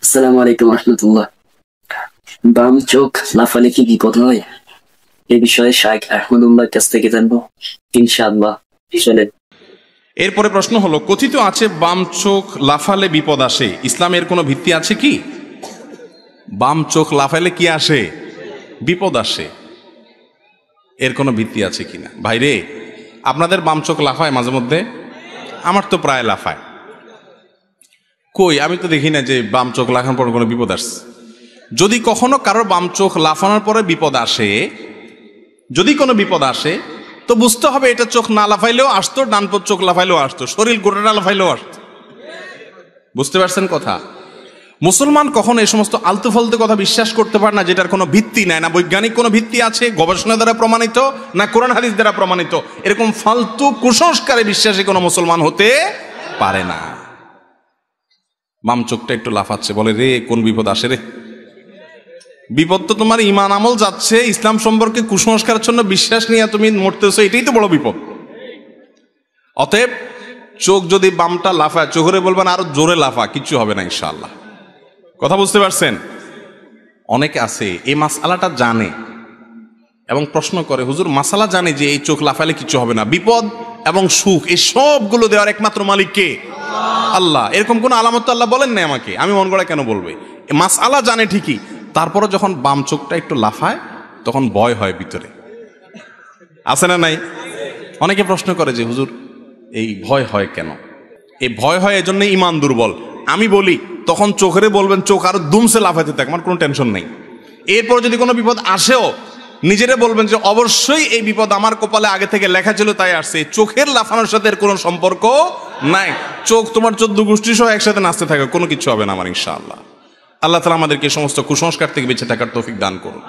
আসসালামু আলাইকুম রহমতুল্লাহ। বাম চোখ লাফালে কি বিপদ হয়? এ বিষয়ে শাইখ আহমদুল্লাহর কাছ থেকে জানবো ইনশাআল্লাহ। চলেন। এরপরে প্রশ্ন হলো, কথিত আছে বাম চোখ লাফালে বিপদ আসে, ইসলামের কোনো ভিত্তি আছে কি? বাম চোখ লাফালে কি আসে? বিপদ আসে। এর কোনো ভিত্তি আছে কিনা? ভাইরে, আপনাদের বাম চোখ লাফায় মাঝে মধ্যে? আমার তো প্রায় লাফায়। কই, আমি তো দেখি না যে বাম চোখ লাফানোর পর কোনো বিপদ আসছে। যদি কখনো কারোর বাম চোখ লাফানোর পরে বিপদ আসে, যদি কোনো বিপদ আসে, তো বুঝতে হবে এটা চোখ না লাফাইলেও আসতো, ডান চোখ লাফাইলেও আসতো, শরীর গোটাটা লাফাইলেও আসতো। বুঝতে পারছেন কথা? মুসলমান কখনো এই সমস্ত আলতু ফালতু কথা বিশ্বাস করতে পারে না যেটার কোনো ভিত্তি নাই, না বৈজ্ঞানিক কোনো ভিত্তি আছে, গবেষণা দ্বারা প্রমাণিত, না কোরআন হাদিস দ্বারা প্রমাণিত। এরকম ফালতু কুসংস্কারে বিশ্বাসী কোনো মুসলমান হতে পারে না। বাম চোখটা একটু লাফাচ্ছে, বলে রে কোন বিপদ আসে রে। বিপদ তো তোমার ইমান আমল যাচ্ছে, ইসলাম সম্পর্কে কুসংস্কারের জন্য বিশ্বাস নিয়ে তুমি মরতেছো, এটাই তো বড় বিপদ। অতএব চোখ যদি বামটা লাফায়, চোখরে বলবেন আরো জোরে লাফা, কিচ্ছু হবে না ইনশাআল্লাহ। কথা বুঝতে পারছেন? অনেকে আছে এই মাসআলাটা জানে এবং প্রশ্ন করে, হুজুর মাসালা জানে যে এই চোখ লাফালে কিছু হবে না, বিপদ এবং সুখ এই সবগুলো দেওয়ার একমাত্র মালিক কে? আল্লাহ। এরকম কোন আলামত আল্লাহ বলেন না আমাকে, আমি মন গড়া কেন বলবে? মাসআলা জানে ঠিকই, তারপরে যখন বাম চোখটা একটু লাফায় তখন ভয় হয় ভিতরে, আছে না নাই? অনেকে প্রশ্ন করে যে হুজুর এই ভয় হয় কেন? এই ভয় হয় এজন্য ইমান দুর্বল। আমি বলি তখন চোখেরে বলবেন চোখ আরো দুমসে লাফাইতে থাক, আমার কোনো টেনশন নেই। এরপর যদি কোনো বিপদ আসেও নিজেরে বলবেন যে অবশ্যই এই বিপদ আমার কপালে আগে থেকে লেখা ছিল তাই আসছে, চোখের লাফানোর সাথে এর কোনো সম্পর্ক নাই। চোখ তোমার 14 গোষ্ঠী সহ একসাথে নাচতে থাকে, কোনো কিছু হবে না আমার ইনশাআল্লাহ। আল্লাহ তাআলা আমাদেরকে সমস্ত কুসংস্কার থেকে বেঁচে থাকার তৌফিক দান করুন।